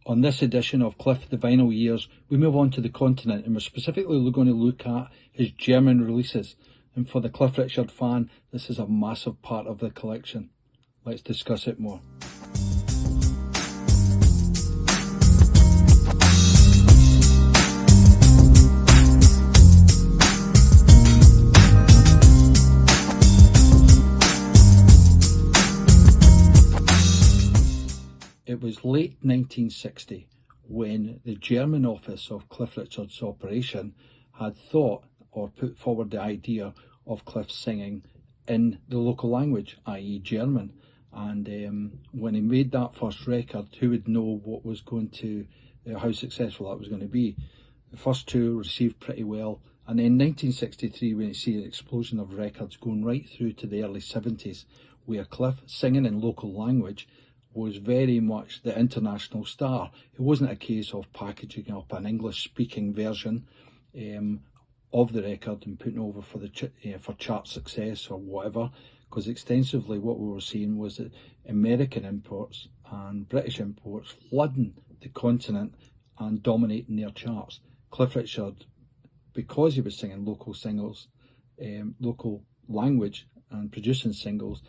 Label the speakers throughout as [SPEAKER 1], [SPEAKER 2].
[SPEAKER 1] On this edition of Cliff the Vinyl Years, we move on to the continent, and we're specifically going to look at his German releases. And for the Cliff Richard fan, this is a massive part of the collection. Let's discuss it more. It was late 1960 when the German office of Cliff Richard's operation had thought or put forward the idea of Cliff singing in the local language, i.e. German. And when he made that first record, who would know what was going to, how successful that was going to be? The first two received pretty well. And in 1963, when you see an explosion of records going right through to the early 70s, where Cliff singing in local language was very much the international star. It wasn't a case of packaging up an English-speaking version of the record and putting over for for chart success or whatever, because extensively what we were seeing was that American imports and British imports flooding the continent and dominating their charts. Cliff Richard, because he was singing local singles, local language and producing singles,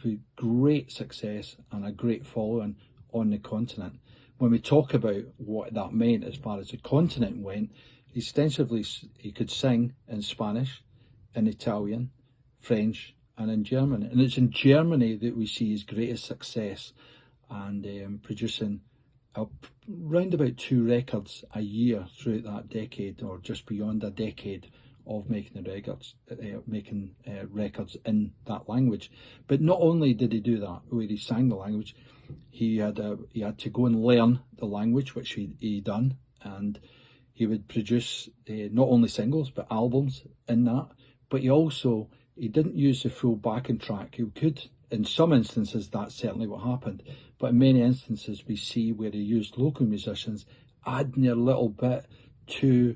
[SPEAKER 1] with great success and a great following on the continent. When we talk about what that meant as far as the continent went, extensively he could sing in Spanish, in Italian, French and in German. And it's in Germany that we see his greatest success, and producing around about 2 records a year throughout that decade, or just beyond a decade of making the records, records in that language. But not only did he do that, where he sang the language, he had to go and learn the language, which he done, and he would produce not only singles but albums in that. But he didn't use the full backing track. He could, in some instances, that's certainly what happened. But in many instances, we see where he used local musicians adding their little bit to,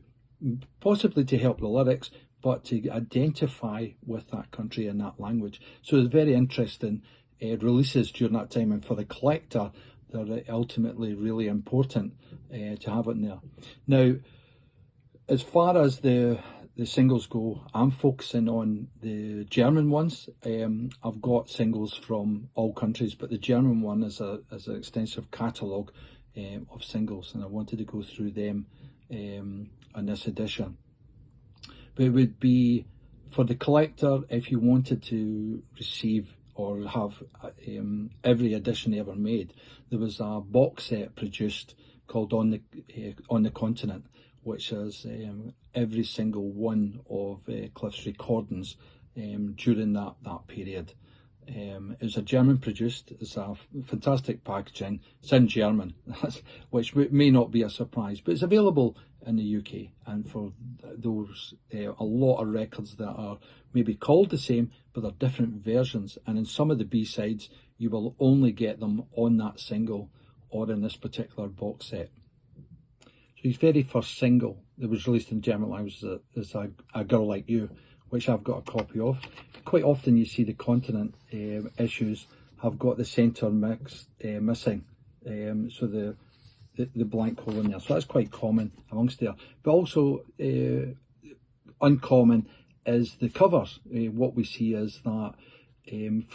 [SPEAKER 1] possibly to help the lyrics, but to identify with that country and that language. So it's very interesting releases during that time, and for the collector, they're ultimately really important to have it in there. Now, as far as the singles go, I'm focusing on the German ones. I've got singles from all countries, but the German one is an extensive catalogue of singles, and I wanted to go through them on this edition. But it would be for the collector, if you wanted to receive or have every edition ever made, there was a box set produced called On the Continent, which is every single one of Cliff's recordings during that period. It was a German produced, it's a fantastic packaging, it's in German, which may not be a surprise, but it's available in the UK. And for those, a lot of records that are maybe called the same, but they're different versions. And in some of the B-sides, you will only get them on that single or in this particular box set. So his very first single that was released in German language is A Girl Like You, which I've got a copy of. Quite often you see the continent issues have got the centre mix missing, so the blank hole in there. So that's quite common amongst there. But also uncommon is the covers. What we see is that in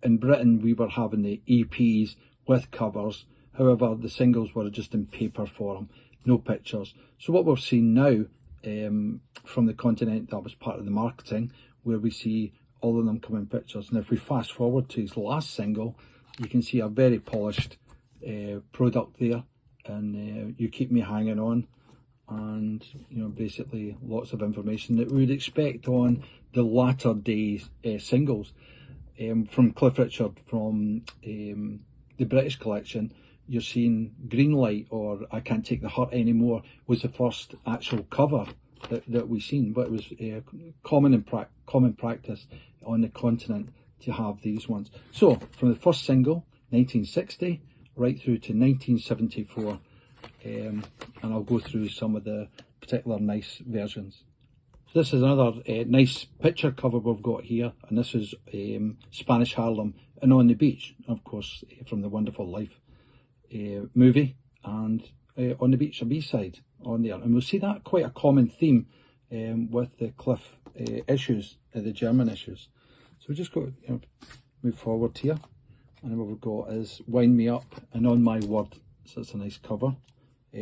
[SPEAKER 1] Britain we were having the EPs with covers. However, the singles were just in paper form, no pictures. So what we're seeing now from the continent, that was part of the marketing, where we see all of them come in pictures. And if we fast forward to his last single, you can see a very polished product there, and You Keep Me Hanging On, and basically lots of information that we would expect on the latter days singles from Cliff Richard. From the British collection, you're seeing Green Light or I Can't Take the Hurt Anymore was the first actual cover that we've seen, but it was common practice on the continent to have these ones. So from the first single, 1960, right through to 1974, and I'll go through some of the particular nice versions. So this is another nice picture cover we've got here, and this is Spanish Harlem and On the Beach, of course, from the Wonderful Life movie. and on the beach, a B-side on there. And we'll see that quite a common theme with the Cliff issues, the German issues. So we just go, move forward here, and what we've got is Wind Me Up and On My Word. So it's a nice cover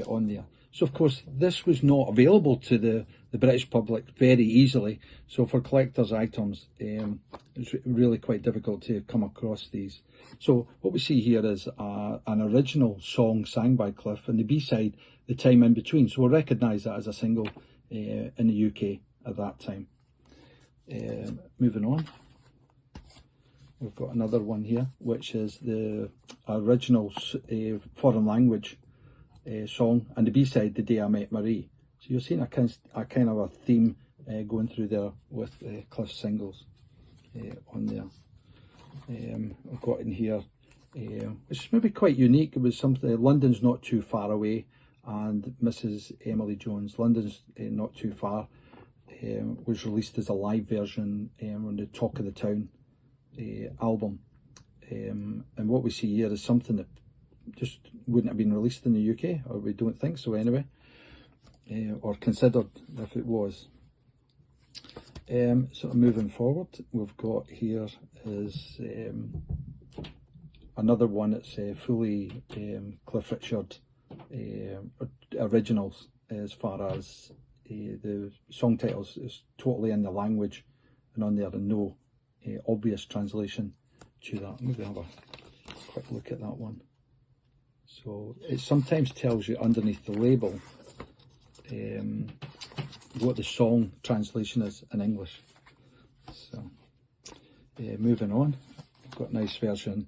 [SPEAKER 1] on there. So of course this was not available to the British public very easily. So for collector's items, it's really quite difficult to come across these. So what we see here is an original song sang by Cliff, and the B-side, The Time in Between. So we'll recognise that as a single in the UK at that time. Moving on, we've got another one here, which is the original foreign language song, and the B-side, The Day I Met Marie. So you're seeing a kind of a theme going through there with Cliff singles on there. I've got in here, which is maybe quite unique. It was something, London's Not Too Far Away, and Mrs. Emily Jones, London's Not Too Far, was released as a live version on the Talk of the Town album. And what we see here is something that just wouldn't have been released in the UK, or we don't think so anyway, or considered if it was. Sort of moving forward, we've got here is another one that's fully Cliff Richard originals, as far as the song titles is totally in the language and on there, and no obvious translation to that. Maybe have a quick look at that one. So it sometimes tells you underneath the label what the song translation is in English. So moving on, I've got a nice version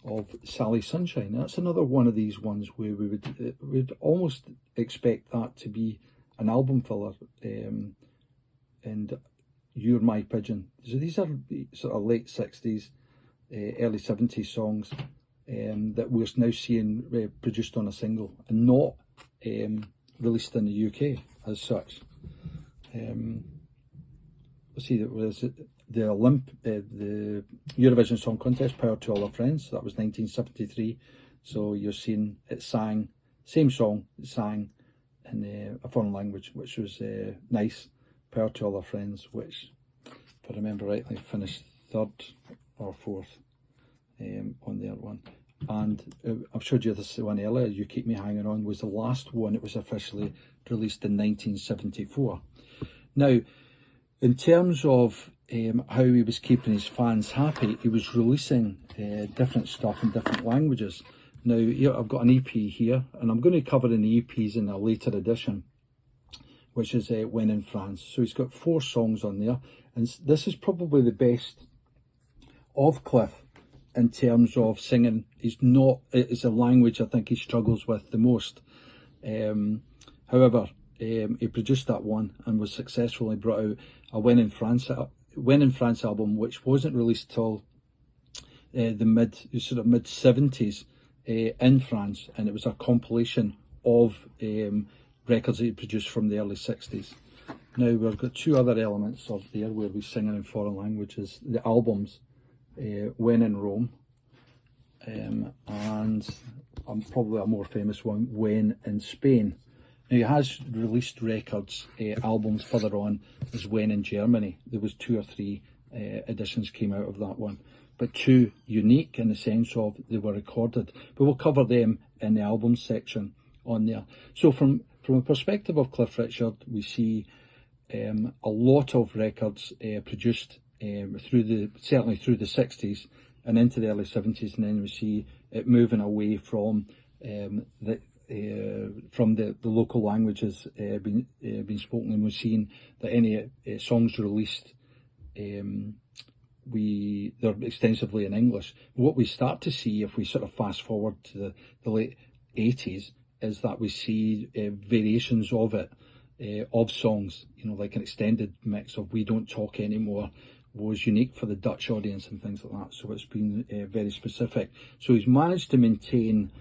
[SPEAKER 1] of Sally Sunshine. That's another one of these ones where we would almost expect that to be an album filler, and You're My Pigeon. So these are sort of late 60s, early 70s songs that we're now seeing produced on a single and not released in the UK as such. Let's see, that was the Eurovision Song Contest, Power to All Our Friends. So that was 1973. So you're seeing it sang, same song, it sang in a foreign language, which was nice. Power to All Our Friends, which, if I remember rightly, finished third or fourth on their one. And I've showed you this one earlier, You Keep Me Hanging On was the last one. It was officially released in 1974. Now, in terms of how he was keeping his fans happy, he was releasing different stuff in different languages. Now, here I've got an EP here, and I'm going to cover in the EPs in a later edition, which is When in France. So he's got 4 songs on there, and this is probably the best of Cliff in terms of singing. It's a language I think he struggles with the most. However, he produced that one and was successfully brought out a When in France album, which wasn't released till the mid 70s in France, and it was a compilation of records that he produced from the early 60s. Now we've got 2 other elements of there where we're singing in foreign languages. The albums, When in Rome, and probably a more famous one, When in Spain. Now he has released records, albums further on as When in Germany. There was 2 or 3 editions came out of that one, but 2 unique in the sense of they were recorded. But we'll cover them in the albums section on there. So from a perspective of Cliff Richard, we see a lot of records produced certainly through the 60s and into the early 70s, and then we see it moving away from the local languages being spoken, and we're seeing that any songs released, they're extensively in English. What we start to see, if we sort of fast forward to the late 80s, is that we see variations of it, of songs, like an extended mix of We Don't Talk Anymore was unique for the Dutch audience and things like that. So it's been very specific. So he's managed to maintain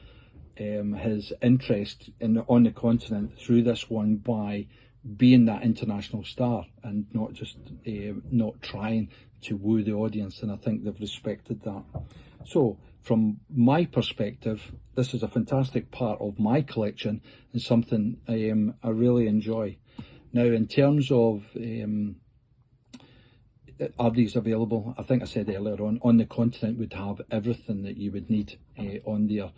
[SPEAKER 1] his interest on the continent through this one by being that international star and not just not trying to woo the audience, and I think they've respected that. So from my perspective, this is a fantastic part of my collection and something I really enjoy. Now, in terms of are these available? I think I said earlier on the Continent would have everything that you would need on there.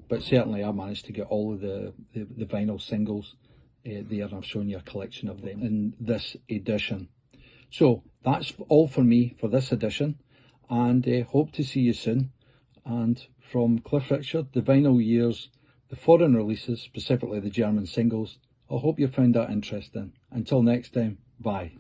[SPEAKER 1] But certainly I managed to get all of the vinyl singles there, and I've shown you a collection of them in this edition. So that's all for me for this edition, and hope to see you soon. And from Cliff Richard, the vinyl years, the foreign releases, specifically the German singles, I hope you found that interesting. Until next time, bye.